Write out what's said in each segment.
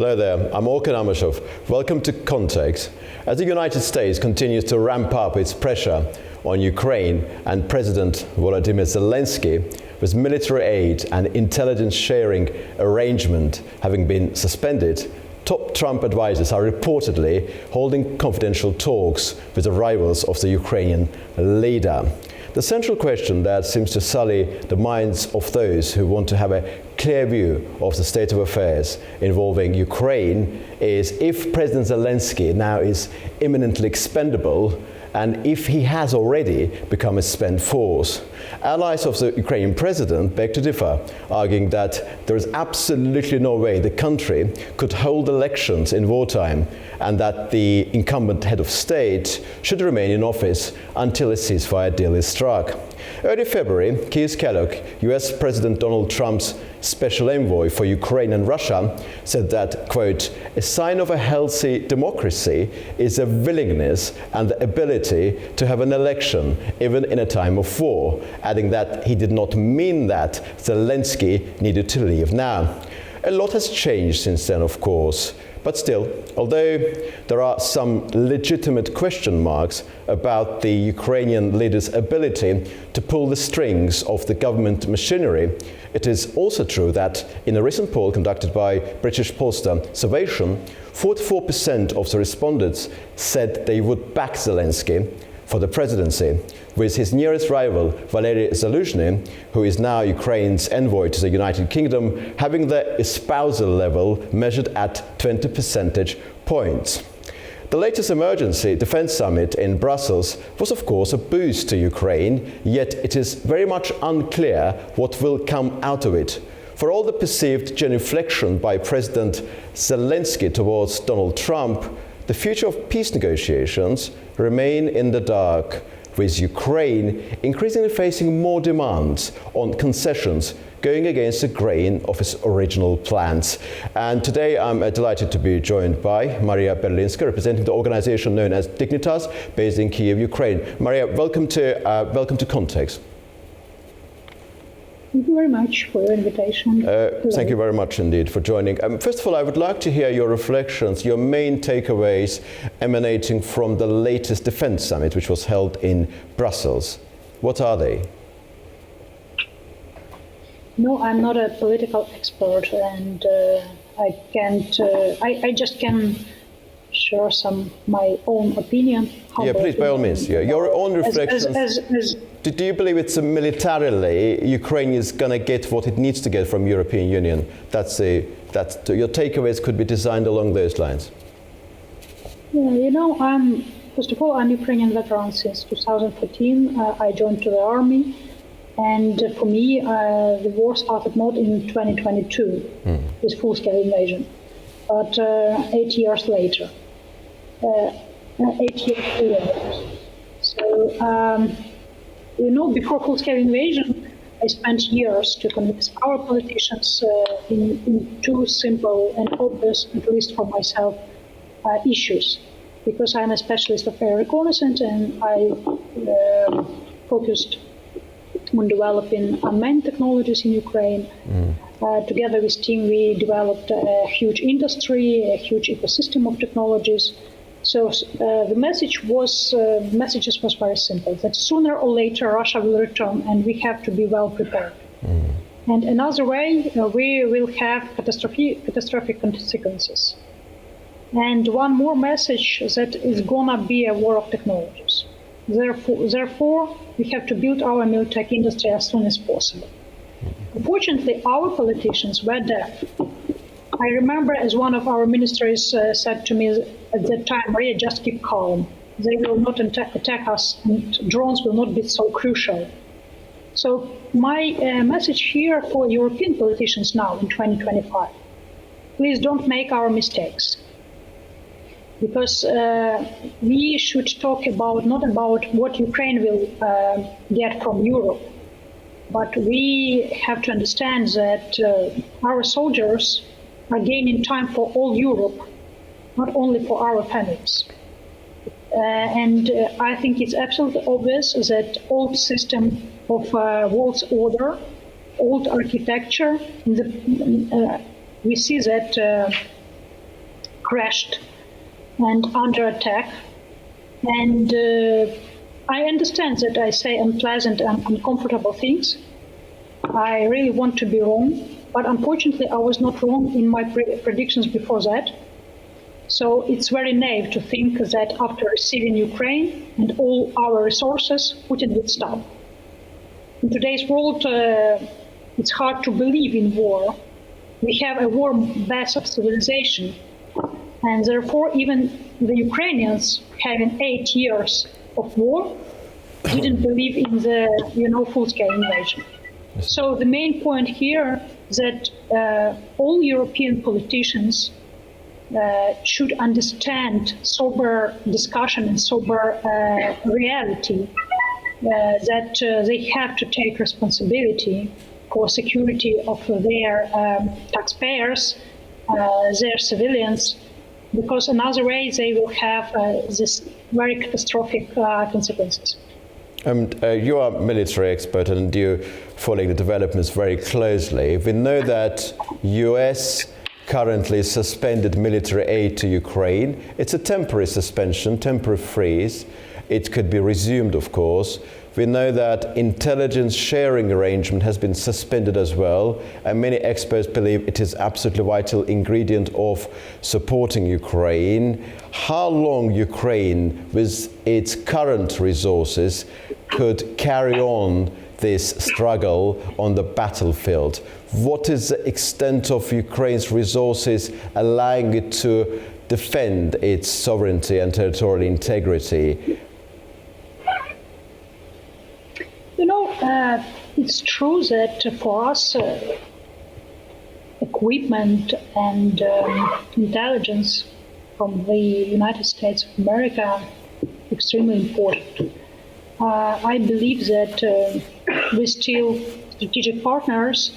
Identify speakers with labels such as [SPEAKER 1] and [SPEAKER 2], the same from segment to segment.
[SPEAKER 1] Hello there, I'm Orkhan Amashov. Welcome to Context. As the United States continues to ramp up its pressure on Ukraine and President Volodymyr Zelenskyy, with military aid and intelligence sharing arrangement having been suspended, top Trump advisors are reportedly holding confidential talks with the rivals of the Ukrainian leader. The central question that seems to sully the minds of those who want to have a clear view of the state of affairs involving Ukraine is if President Zelenskyy now is imminently expendable and if he has already become a spent force. Allies of the Ukrainian president beg to differ, arguing that there is absolutely no way the country could hold elections in wartime and that the incumbent head of state should remain in office until a ceasefire deal is struck. Early February, Keith Kellogg, US President Donald Trump's special envoy for Ukraine and Russia, said that, quote, a sign of a healthy democracy is a willingness and the ability to have an election, even in a time of war, adding that he did not mean that Zelenskyy needed to leave now. A lot has changed since then, of course. But still, although there are some legitimate question marks about the Ukrainian leader's ability to pull the strings of the government machinery, it is also true that in a recent poll conducted by British pollster Survation, 44% of the respondents said they would back Zelenskyy for the presidency, with his nearest rival, Valery Zaluzhny, who is now Ukraine's envoy to the United Kingdom, having the espousal level measured at 20 percentage points. The latest emergency defense summit in Brussels was of course a boost to Ukraine, yet it is very much unclear what will come out of it. For all the perceived genuflection by President Zelenskyy towards Donald Trump, the future of peace negotiations remain in the dark, with Ukraine increasingly facing more demands on concessions going against the grain of its original plans. And today I'm delighted to be joined by Maria Berlinska, representing the organization known as Dignitas, based in Kiev, Ukraine. Maria, welcome to Context.
[SPEAKER 2] Thank you very much for your invitation.
[SPEAKER 1] Thank you very much indeed for joining. First of all, I would like to hear your reflections, your main takeaways emanating from the latest defense summit, which was held in Brussels. What are they?
[SPEAKER 2] No, I'm not a political expert, and I can't. I just can share my own opinion.
[SPEAKER 1] Yeah, please, by all means. Yeah, your own reflections. Do you believe it's militarily Ukraine is going to get what it needs to get from European Union? Your takeaways could be designed along those lines.
[SPEAKER 2] Yeah, first of all, I'm Ukrainian veteran since 2014. I joined to the army, and for me, the war started not in 2022 with full-scale invasion, but 8 years later. 8 years later. So. Before full-scale invasion, I spent years to convince our politicians in two simple and obvious, at least for myself, issues. Because I'm a specialist of air reconnaissance and I focused on developing unmanned technologies in Ukraine. Together with team, we developed a huge industry, a huge ecosystem of technologies. So the messages was very simple, that sooner or later Russia will return and we have to be well prepared. And another way, we will have catastrophic consequences. And one more message, that is gonna be a war of technologies. Therefore, we have to build our military industry as soon as possible. Unfortunately, our politicians were deaf. I remember as one of our ministers said to me at that time, Maria, just keep calm. They will not attack us and drones will not be so crucial. So my message here for European politicians now in 2025, please don't make our mistakes. Because we should talk not about what Ukraine will get from Europe, but we have to understand that our soldiers are gaining time for all Europe, not only for our families. And I think it's absolutely obvious that old system of world's order, old architecture, we see that crashed and under attack. And I understand that I say unpleasant and uncomfortable things. I really want to be wrong, but unfortunately I was not wrong in my predictions before that. So it's very naive to think that after receiving Ukraine and all our resources, Putin would stop. In today's world, it's hard to believe in war. We have a warm base of civilization, and therefore even the Ukrainians, having 8 years of war, didn't believe in the full-scale invasion. So the main point here is that all European politicians should understand sober discussion and sober reality that they have to take responsibility for security of their taxpayers, their civilians, because another way they will have this very catastrophic consequences.
[SPEAKER 1] You are a military expert and you're following the developments very closely. We know that US currently suspended military aid to Ukraine. It's a temporary suspension, temporary freeze. It could be resumed, of course. We know that intelligence sharing arrangement has been suspended as well, and many experts believe it is absolutely vital ingredient of supporting Ukraine. How long Ukraine, with its current resources, could carry on this struggle on the battlefield? What is the extent of Ukraine's resources allowing it to defend its sovereignty and territorial integrity?
[SPEAKER 2] It's true that for us, equipment and intelligence from the United States of America extremely important. I believe that we're still strategic partners,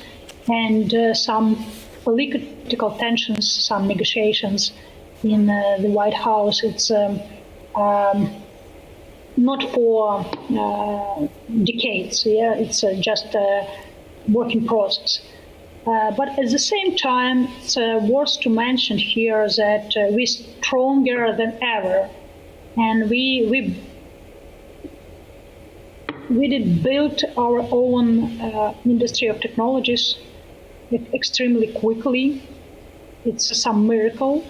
[SPEAKER 2] and some political tensions, some negotiations in the White House, it's not for decades. Yeah, it's just a working process. But at the same time, it's worth to mention here that we're stronger than ever, and we did build our own industry of technologies extremely quickly. It's some miracle.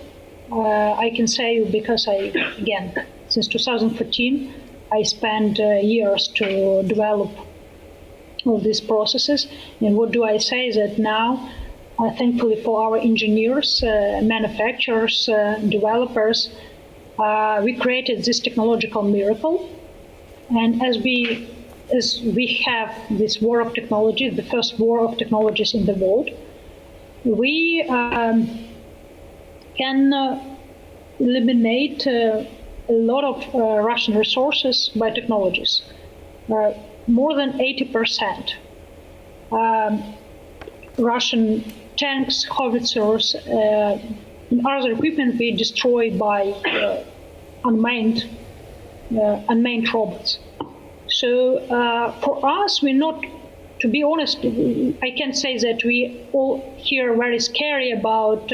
[SPEAKER 2] I can say because since 2014, I spent years to develop all these processes. And what do I say that now, thankfully for our engineers, manufacturers, developers, we created this technological miracle. And as we have this war of technology, the first war of technologies in the world, we can eliminate a lot of Russian resources by technologies, more than 80%. Russian tanks, howitzers, and other equipment be destroyed by unmanned robots. So for us, we're not, to be honest, I can say that we all hear very scary about,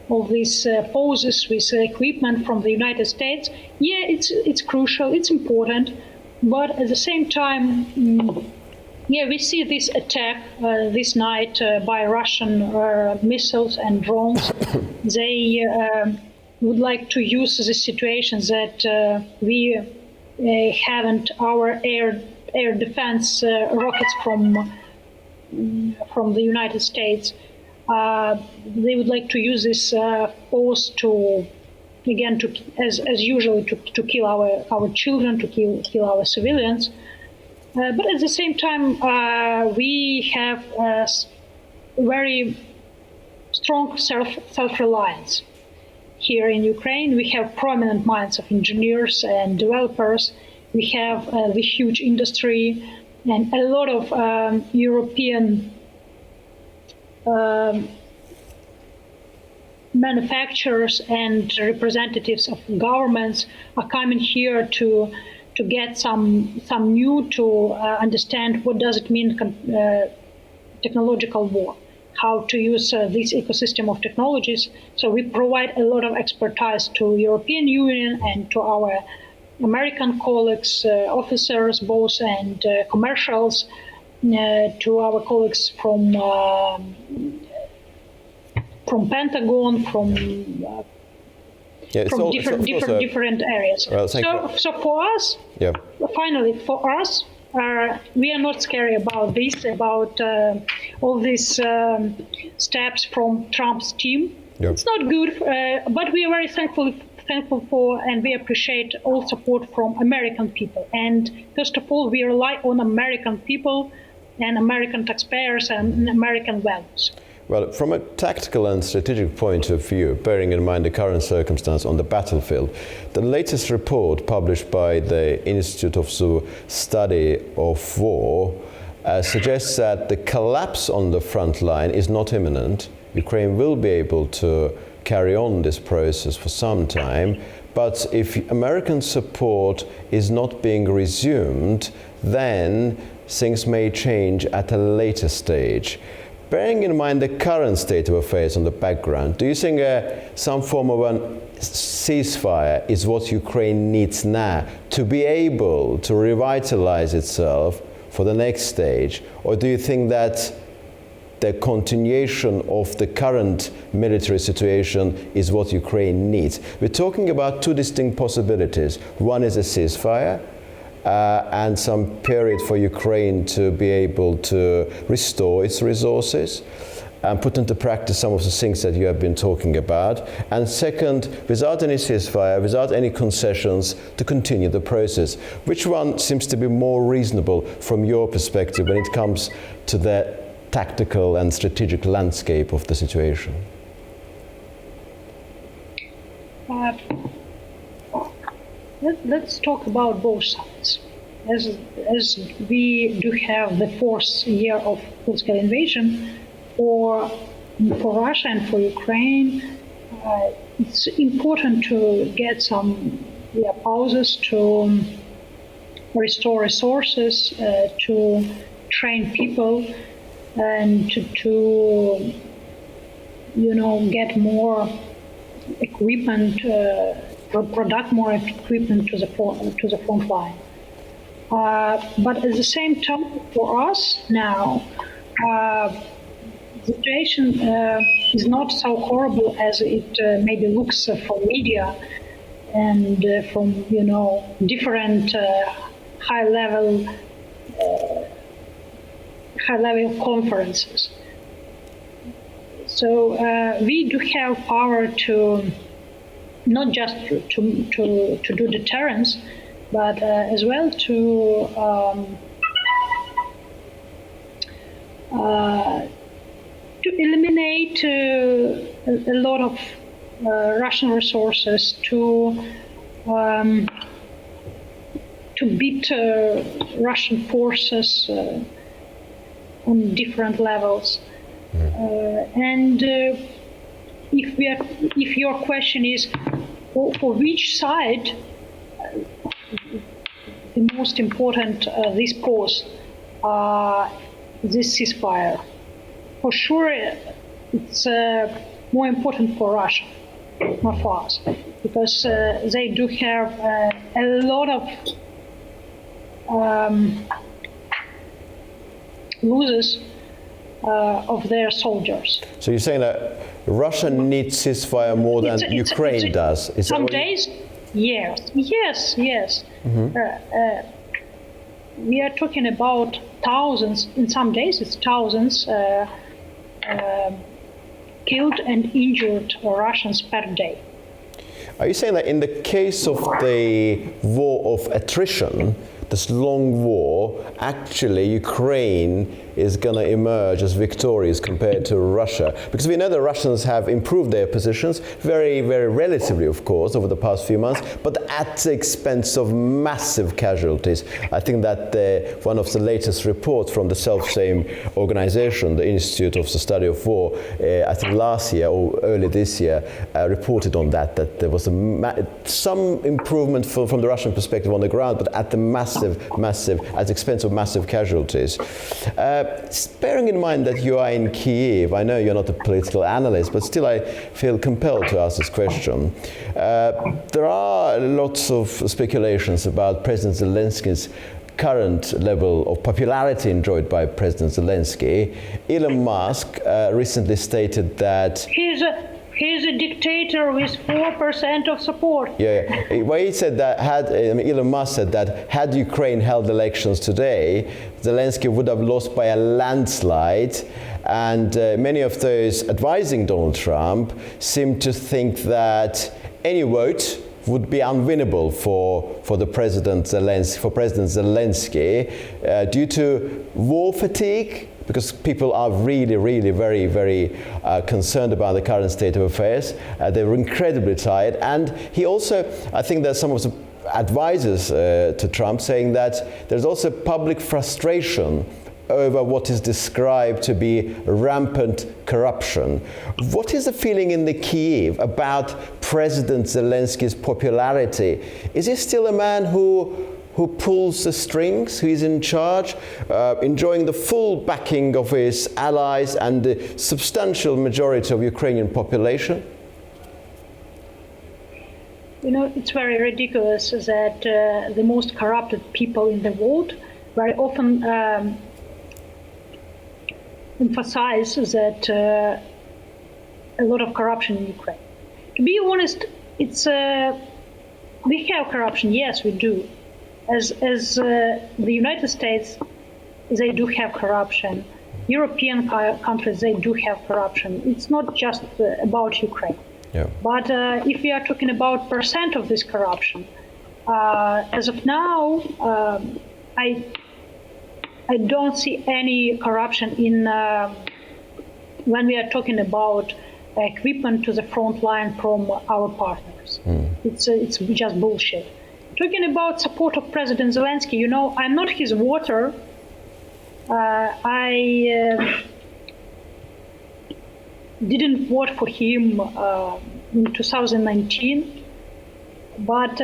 [SPEAKER 2] all these poses with equipment from the United States. Yeah, it's crucial, it's important, but at the same time, we see this attack this night by Russian missiles and drones. They would like to use the situation that we haven't our air defense rockets from the United States. They would like to use this force to, again, as usual, to kill our children, to kill our civilians. But at the same time, we have very strong self-reliance. Here in Ukraine, we have prominent minds of engineers and developers. We have the huge industry and a lot of European manufacturers and representatives of governments are coming here to get some new to understand what does it mean technological war, how to use this ecosystem of technologies. So we provide a lot of expertise to European Union and to our American colleagues, officers both and commercials, to our colleagues from Pentagon, from different areas.
[SPEAKER 1] Well,
[SPEAKER 2] so for us, finally, for us, we are not scary about this, about all these steps from Trump's team.
[SPEAKER 1] Yep.
[SPEAKER 2] It's not good, but we are very thankful for, and we appreciate all support from American people. And first of all, we rely on American people and American taxpayers and American values.
[SPEAKER 1] Well, from a tactical and strategic point of view, bearing in mind the current circumstance on the battlefield, the latest report published by the Institute of the Study of War suggests that the collapse on the front line is not imminent. Ukraine will be able to carry on this process for some time, but if American support is not being resumed, then things may change at a later stage. Bearing in mind the current state of affairs on the background, do you think some form of a ceasefire is what Ukraine needs now to be able to revitalize itself for the next stage? Or do you think that the continuation of the current military situation is what Ukraine needs? We're talking about two distinct possibilities. One is a ceasefire, and some period for Ukraine to be able to restore its resources and put into practice some of the things that you have been talking about. And second, without any ceasefire, without any concessions, to continue the process. Which one seems to be more reasonable from your perspective when it comes to the tactical and strategic landscape of the situation?
[SPEAKER 2] Let's talk about both sides. As we do have the fourth year of full-scale invasion, for Russia and for Ukraine, it's important to get some pauses, to restore resources, to train people, and to get more equipment, product more equipment to the front line. But at the same time, for us now, the situation is not so horrible as it maybe looks from media and from different high-level conferences. So we do have power to not just to do deterrence, but as well to eliminate a lot of Russian resources, to beat Russian forces on different levels. And if your question is for which side the most important this pause, this ceasefire, for sure it's more important for Russia, not for us, because they do have a lot of losers of their soldiers.
[SPEAKER 1] So you're saying that Russia needs ceasefire more than Ukraine does? Is
[SPEAKER 2] some days, yes. Mm-hmm. We are talking about thousands, in some days it's thousands killed and injured Russians per day.
[SPEAKER 1] Are you saying that in the case of the war of attrition, this long war, actually Ukraine is going to emerge as victorious compared to Russia? Because we know the Russians have improved their positions, very, very relatively, of course, over the past few months, but at the expense of massive casualties. I think that one of the latest reports from the self-same organization, the Institute of the Study of War, I think last year or early this year, reported on that there was some improvement from the Russian perspective on the ground, but at the massive at the expense of massive casualties. Bearing in mind that you are in Kyiv, I know you're not a political analyst, but still I feel compelled to ask this question. There are lots of speculations about President Zelensky's current level of popularity enjoyed by President Zelensky. Elon Musk recently stated that
[SPEAKER 2] he's a dictator with 4% of support.
[SPEAKER 1] Yeah, well, he said that Elon Musk said that had Ukraine held elections today, Zelensky would have lost by a landslide. And many of those advising Donald Trump seem to think that any vote would be unwinnable for President Zelensky due to war fatigue, because people are really, really very, very concerned about the current state of affairs. They're incredibly tired. And he also, I think there's some of the advisors to Trump saying that there's also public frustration over what is described to be rampant corruption. What is the feeling in the Kyiv about President Zelensky's popularity? Is he still a man who pulls the strings, who is in charge, enjoying the full backing of his allies and the substantial majority of Ukrainian population?
[SPEAKER 2] You know, it's very ridiculous that the most corrupted people in the world very often emphasize that a lot of corruption in Ukraine. To be honest, it's we have corruption. Yes, we do. As the United States, they do have corruption. European countries, they do have corruption. It's not just about Ukraine.
[SPEAKER 1] Yeah.
[SPEAKER 2] But if we are talking about percent of this corruption, as of now, I don't see any corruption in when we are talking about equipment to the front line from our partners. It's just bullshit. Talking about support of President Zelensky, you know, I'm not his voter. I didn't vote for him in 2019, but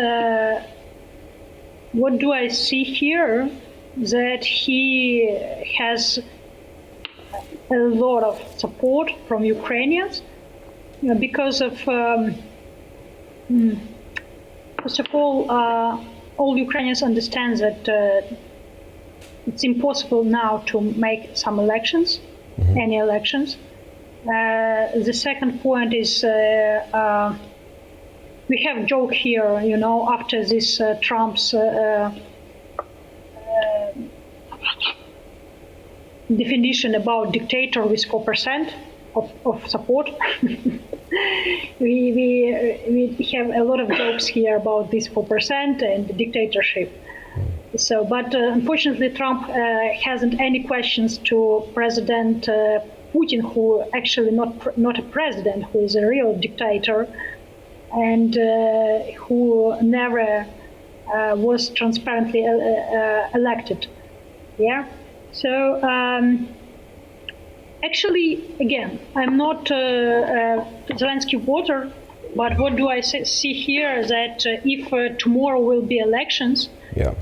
[SPEAKER 2] what do I see here? That he has a lot of support from Ukrainians because of, first of all Ukrainians understand that it's impossible now to make some elections, any elections. The second point is we have joke here, you know, after this Trump's definition about dictator with 4% of support. we have a lot of jokes here about this 4% and dictatorship. So, but unfortunately, Trump hasn't any questions to President Putin, who actually not a president, who is a real dictator, and who never was transparently elected. Yeah. So actually, again, I'm not Zelensky voter, but what do I see here? That if tomorrow will be elections,
[SPEAKER 1] yeah,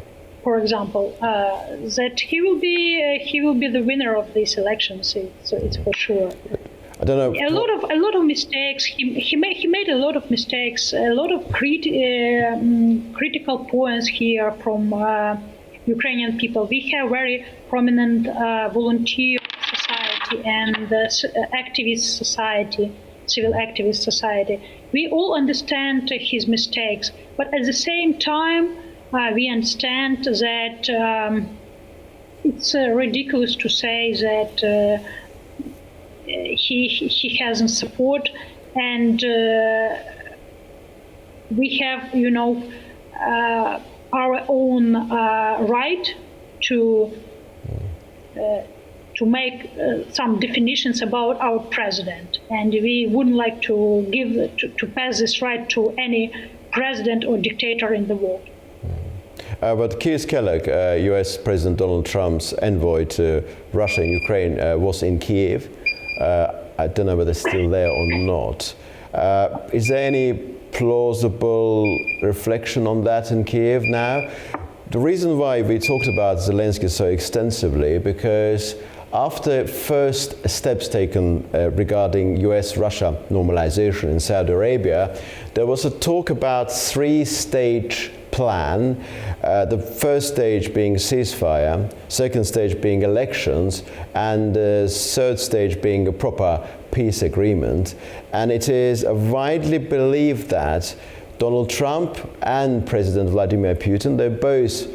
[SPEAKER 2] for example, that he will be the winner of these elections. It's for sure.
[SPEAKER 1] I don't know.
[SPEAKER 2] A lot of mistakes. He made a lot of mistakes. A lot of critical points here from Ukrainian people. We have very prominent volunteer society and activist society, civil activist society. We all understand his mistakes, but at the same time, we understand that it's ridiculous to say that he hasn't support, and we have, you know, our own right to make some definitions about our president, and we wouldn't like to give to pass this right to any president or dictator in the world.
[SPEAKER 1] But Keir Kellogg, US President Donald Trump's envoy to Russia and Ukraine, was in Kyiv. I don't know whether it's still there or not. Is there any plausible reflection on that in Kyiv now? The reason why we talked about Zelenskyy so extensively, because after first steps taken regarding US-Russia normalization in Saudi Arabia, there was a talk about three-stage plan. The first stage being ceasefire, second stage being elections, and the third stage being a proper peace agreement. And it is widely believed that Donald Trump and President Vladimir Putin, they both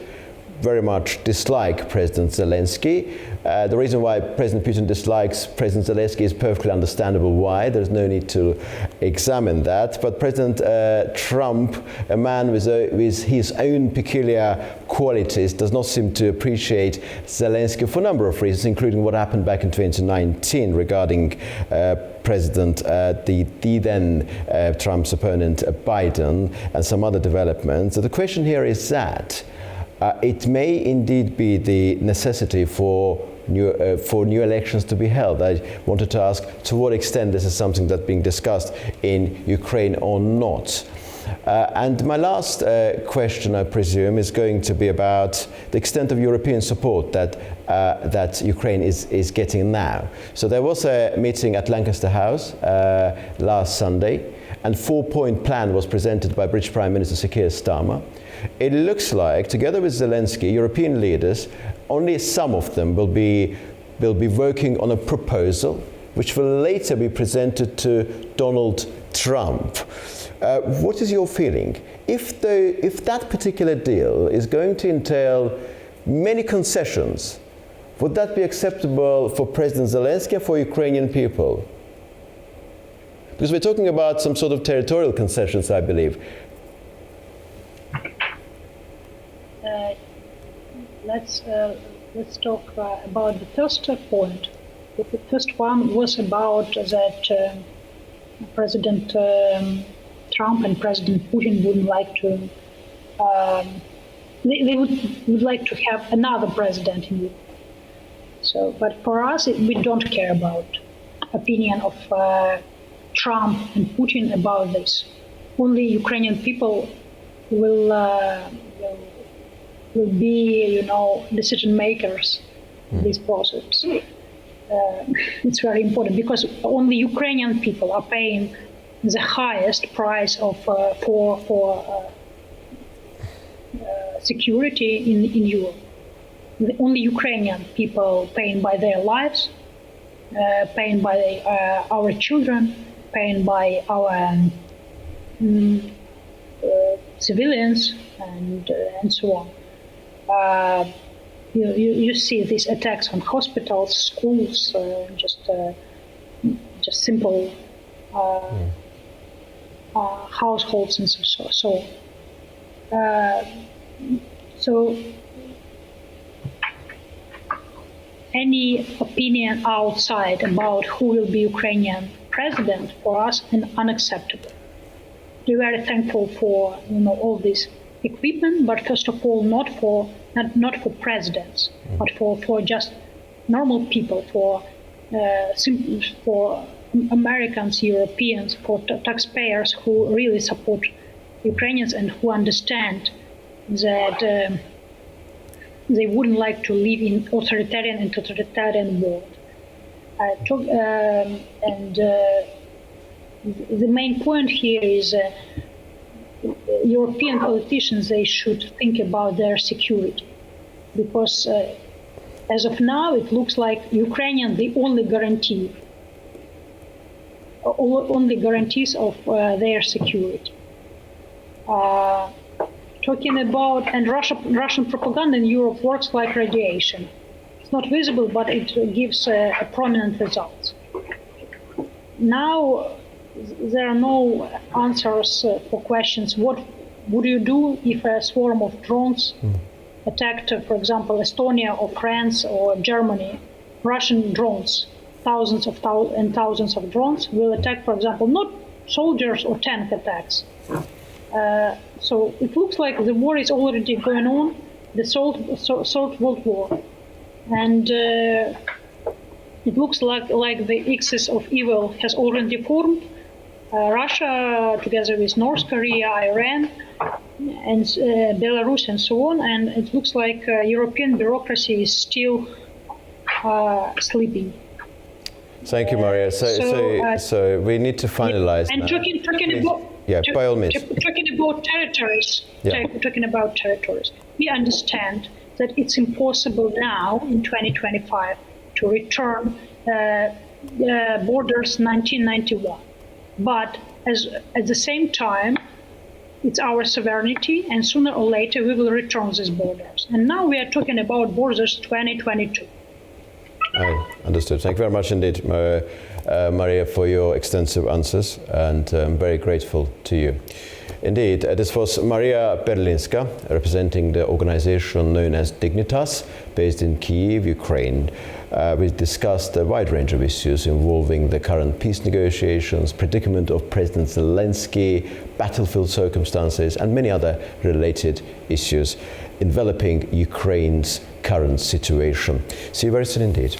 [SPEAKER 1] very much dislike President Zelenskyy. The reason why President Putin dislikes President Zelenskyy is perfectly understandable why. There's no need to examine that. But President Trump, a man with his own peculiar qualities, does not seem to appreciate Zelenskyy for a number of reasons, including what happened back in 2019 regarding the then Trump's opponent Biden and some other developments. So the question here is that it may indeed be the necessity for new elections to be held. I wanted to ask to what extent this is something that's being discussed in Ukraine or not. And my last question, I presume, is going to be about the extent of European support that Ukraine is getting now. So there was a meeting at Lancaster House last Sunday, and 4-point plan was presented by British Prime Minister Sir Keir Starmer. It looks like, together with Zelenskyy, European leaders, only some of them will be working on a proposal which will later be presented to Donald Trump. What is your feeling? If that particular deal is going to entail many concessions, would that be acceptable for President Zelenskyy or for Ukrainian people? Because we're talking about some sort of territorial concessions, I believe.
[SPEAKER 2] Let's talk about the first point. The first one was about that President Trump and President Putin wouldn't like to. They would like to have another president in Europe. So, but for us, we don't care about opinion of Trump and Putin about this. Only Ukrainian people will be, decision makers in this process. It's very important because only Ukrainian people are paying the highest price of for security in Europe. Only Ukrainian people paying by their lives, paying by our children, paying by our civilians, and so on. You see these attacks on hospitals, schools, just simple households and so. So any opinion outside about who will be Ukrainian president for us is unacceptable. We're very thankful for all this equipment, but first of all, not for presidents, but for just normal people, for Americans, Europeans, for taxpayers who really support Ukrainians and who understand that they wouldn't like to live in totalitarian world. The main point here is European politicians, they should think about their security, because as of now, it looks like Ukrainian, the only guarantees of their security. Talking about, and Russian propaganda in Europe works like radiation. It's not visible, but it gives a prominent result. Now, there are no answers for questions. What would you do if a swarm of drones attacked, for example, Estonia or France or Germany? Russian drones, thousands of drones will attack, for example, not soldiers or tank attacks. So it looks like the war is already going on, the Third World War. And it looks like the axis of evil has already formed. Russia, together with North Korea, Iran, and Belarus and so on. And it looks like European bureaucracy is still sleeping.
[SPEAKER 1] Thank you, Maria. So we need to finalize.
[SPEAKER 2] And talking about
[SPEAKER 1] by all means.
[SPEAKER 2] Talking about territories. Talking about territories. We understand that it's impossible now in 2025 to return borders 1991. But at the same time, it's our sovereignty, and sooner or later we will return these borders. And now we are talking about borders 2022.
[SPEAKER 1] Understood. Thank you very much indeed, Maria, for your extensive answers, and I'm very grateful to you. Indeed, this was Maria Perlinska, representing the organization known as Dignitas, based in Kyiv, Ukraine. We discussed a wide range of issues involving the current peace negotiations, predicament of President Zelenskyy, battlefield circumstances, and many other related issues enveloping Ukraine's current situation. See you very soon indeed.